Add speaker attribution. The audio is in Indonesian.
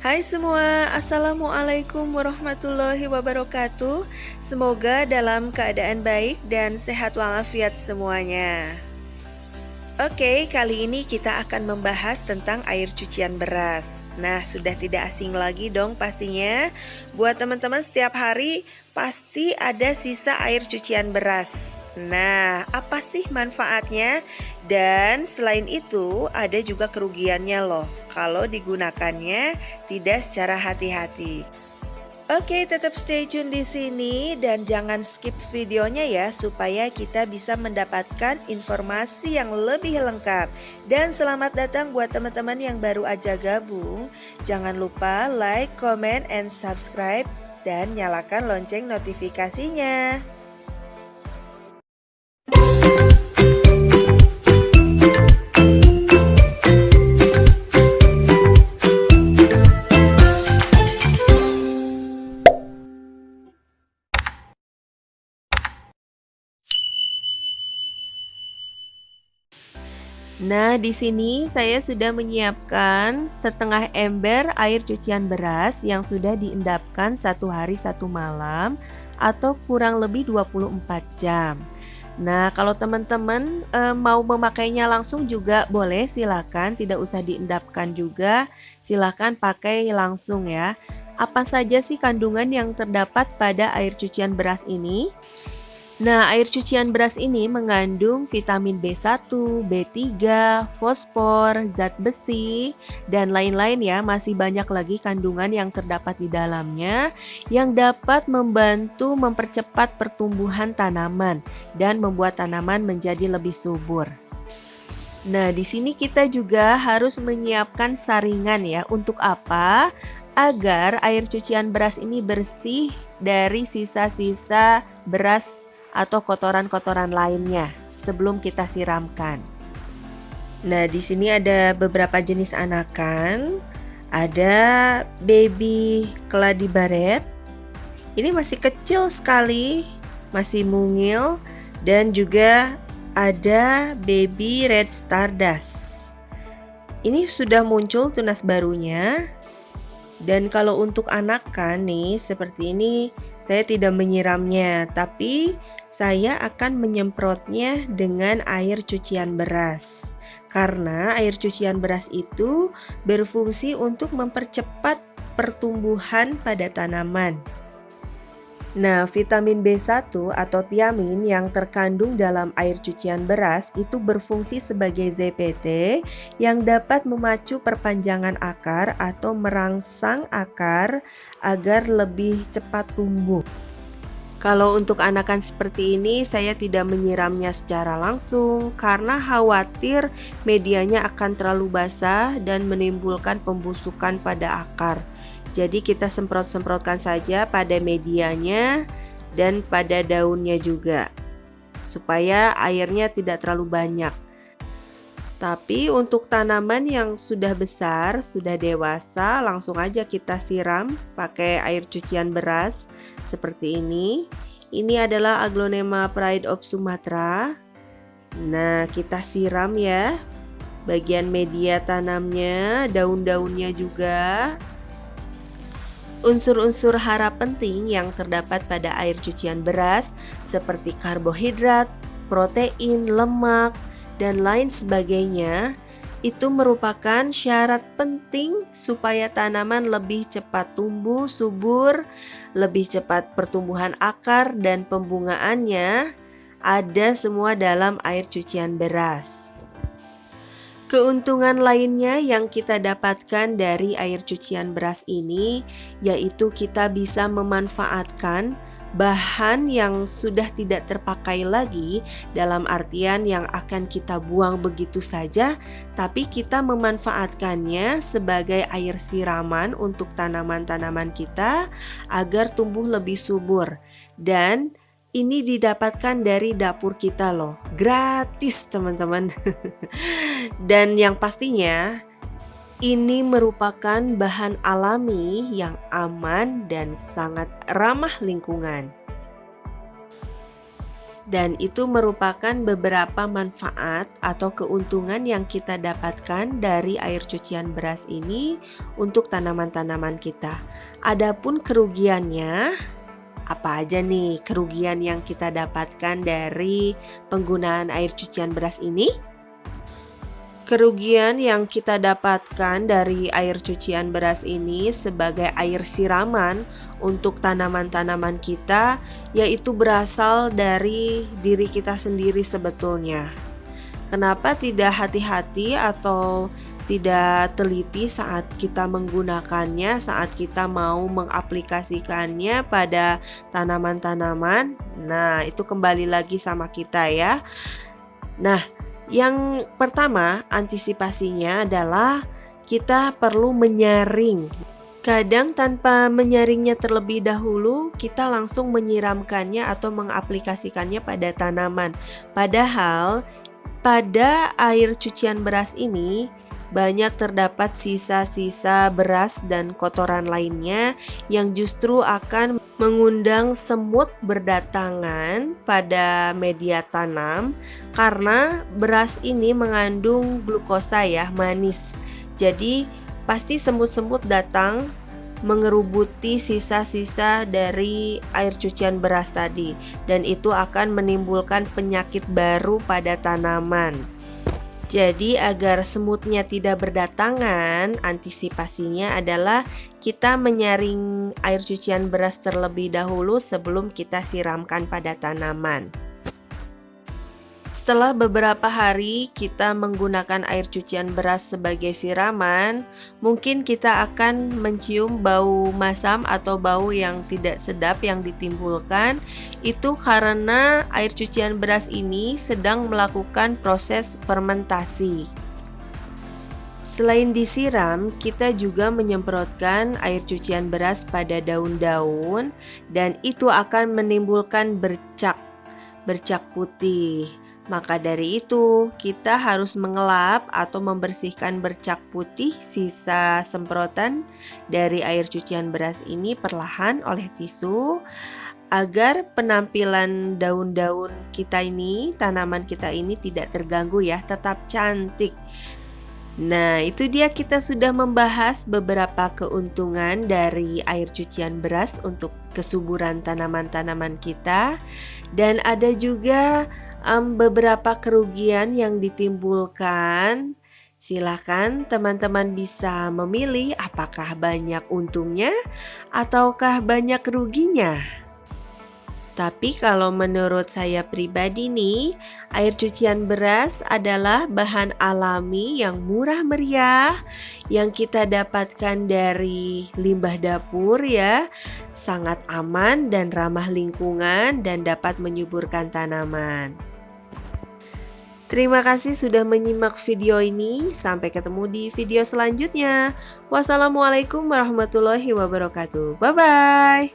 Speaker 1: Hai semua, Assalamualaikum warahmatullahi wabarakatuh. Semoga dalam keadaan baik dan sehat walafiat semuanya. Oke, kali ini kita akan membahas tentang air cucian beras. Nah, sudah tidak asing lagi dong pastinya. Buat teman-teman setiap hari pasti ada sisa air cucian beras. Nah, apa sih manfaatnya? Dan selain itu, ada juga kerugiannya loh kalau digunakannya tidak secara hati-hati. Oke, tetap stay tune di sini dan jangan skip videonya ya supaya kita bisa mendapatkan informasi yang lebih lengkap. Dan selamat datang buat teman-teman yang baru aja gabung. Jangan lupa like, comment, and subscribe dan nyalakan lonceng notifikasinya. Nah, di sini saya sudah menyiapkan setengah ember air cucian beras yang sudah diendapkan 1 hari 1 malam atau kurang lebih 24 jam. Nah, kalau teman-teman mau memakainya langsung juga boleh, silakan, tidak usah diendapkan juga, silakan pakai langsung ya. Apa saja sih kandungan yang terdapat pada air cucian beras ini? Nah, air cucian beras ini mengandung vitamin B1, B3, fosfor, zat besi, dan lain-lain ya. Masih banyak lagi kandungan yang terdapat di dalamnya yang dapat membantu mempercepat pertumbuhan tanaman dan membuat tanaman menjadi lebih subur. Nah, di sini kita juga harus menyiapkan saringan ya. Untuk apa? Agar air cucian beras ini bersih dari sisa-sisa beras atau kotoran-kotoran lainnya sebelum kita siramkan. Nah, di sini ada beberapa jenis anakan. Ada baby keladi baret. Ini masih kecil sekali, masih mungil, dan juga ada baby red stardust. Ini sudah muncul tunas barunya. Dan kalau untuk anakan nih seperti ini, saya tidak menyiramnya, tapi saya akan menyemprotnya dengan air cucian beras. Karena air cucian beras itu berfungsi untuk mempercepat pertumbuhan pada tanaman. Nah, vitamin B1 atau tiamin yang terkandung dalam air cucian beras itu berfungsi sebagai ZPT yang dapat memacu perpanjangan akar atau merangsang akar agar lebih cepat tumbuh. Kalau untuk anakan seperti ini, saya tidak menyiramnya secara langsung karena khawatir medianya akan terlalu basah dan menimbulkan pembusukan pada akar. Jadi kita semprot-semprotkan saja pada medianya dan pada daunnya juga, supaya airnya tidak terlalu banyak. Tapi untuk tanaman yang sudah besar, sudah dewasa, langsung aja kita siram pakai air cucian beras seperti ini. Ini adalah Aglonema Pride of Sumatra. Nah, kita siram ya bagian media tanamnya, daun-daunnya juga. Unsur-unsur hara penting yang terdapat pada air cucian beras seperti karbohidrat, protein, lemak, dan lain sebagainya itu merupakan syarat penting supaya tanaman lebih cepat tumbuh subur, lebih cepat pertumbuhan akar dan pembungaannya ada semua dalam air cucian beras. Keuntungan lainnya yang kita dapatkan dari air cucian beras ini yaitu kita bisa memanfaatkan bahan yang sudah tidak terpakai lagi, dalam artian yang akan kita buang begitu saja, tapi kita memanfaatkannya sebagai air siraman untuk tanaman-tanaman kita agar tumbuh lebih subur. Dan ini didapatkan dari dapur kita loh, gratis teman-teman. Dan yang pastinya ini merupakan bahan alami yang aman dan sangat ramah lingkungan. Dan itu merupakan beberapa manfaat atau keuntungan yang kita dapatkan dari air cucian beras ini untuk tanaman-tanaman kita. Adapun kerugiannya, apa aja nih kerugian yang kita dapatkan dari penggunaan air cucian beras ini? Kerugian yang kita dapatkan dari air cucian beras ini sebagai air siraman untuk tanaman-tanaman kita, yaitu berasal dari diri kita sendiri sebetulnya. Kenapa tidak hati-hati atau tidak teliti saat kita menggunakannya, saat kita mau mengaplikasikannya pada tanaman-tanaman? Nah, itu kembali lagi sama kita ya. Nah, yang pertama, antisipasinya adalah kita perlu menyaring. Kadang tanpa menyaringnya terlebih dahulu, kita langsung menyiramkannya atau mengaplikasikannya pada tanaman. Padahal, pada air cucian beras ini, banyak terdapat sisa-sisa beras dan kotoran lainnya yang justru akan mengundang semut berdatangan pada media tanam karena beras ini mengandung glukosa ya, manis. Jadi pasti semut-semut datang mengerubuti sisa-sisa dari air cucian beras tadi dan itu akan menimbulkan penyakit baru pada tanaman. Jadi agar semutnya tidak berdatangan, antisipasinya adalah kita menyaring air cucian beras terlebih dahulu sebelum kita siramkan pada tanaman. Setelah beberapa hari kita menggunakan air cucian beras sebagai siraman, mungkin kita akan mencium bau masam atau bau yang tidak sedap yang ditimbulkan. Itu karena air cucian beras ini sedang melakukan proses fermentasi. Selain disiram, kita juga menyemprotkan air cucian beras pada daun-daun dan itu akan menimbulkan bercak putih. Maka dari itu, kita harus mengelap atau membersihkan bercak putih sisa semprotan dari air cucian beras ini perlahan oleh tisu agar penampilan daun-daun kita ini, tanaman kita ini tidak terganggu ya, tetap cantik. Nah, itu dia kita sudah membahas beberapa keuntungan dari air cucian beras untuk kesuburan tanaman-tanaman kita dan ada juga beberapa kerugian yang ditimbulkan. Silakan teman-teman bisa memilih apakah banyak untungnya ataukah banyak ruginya. Tapi kalau menurut saya pribadi nih, air cucian beras adalah bahan alami yang murah meriah yang kita dapatkan dari limbah dapur ya, sangat aman dan ramah lingkungan dan dapat menyuburkan tanaman. Terima kasih sudah menyimak video ini. Sampai ketemu di video selanjutnya. Wassalamualaikum warahmatullahi wabarakatuh. Bye-bye.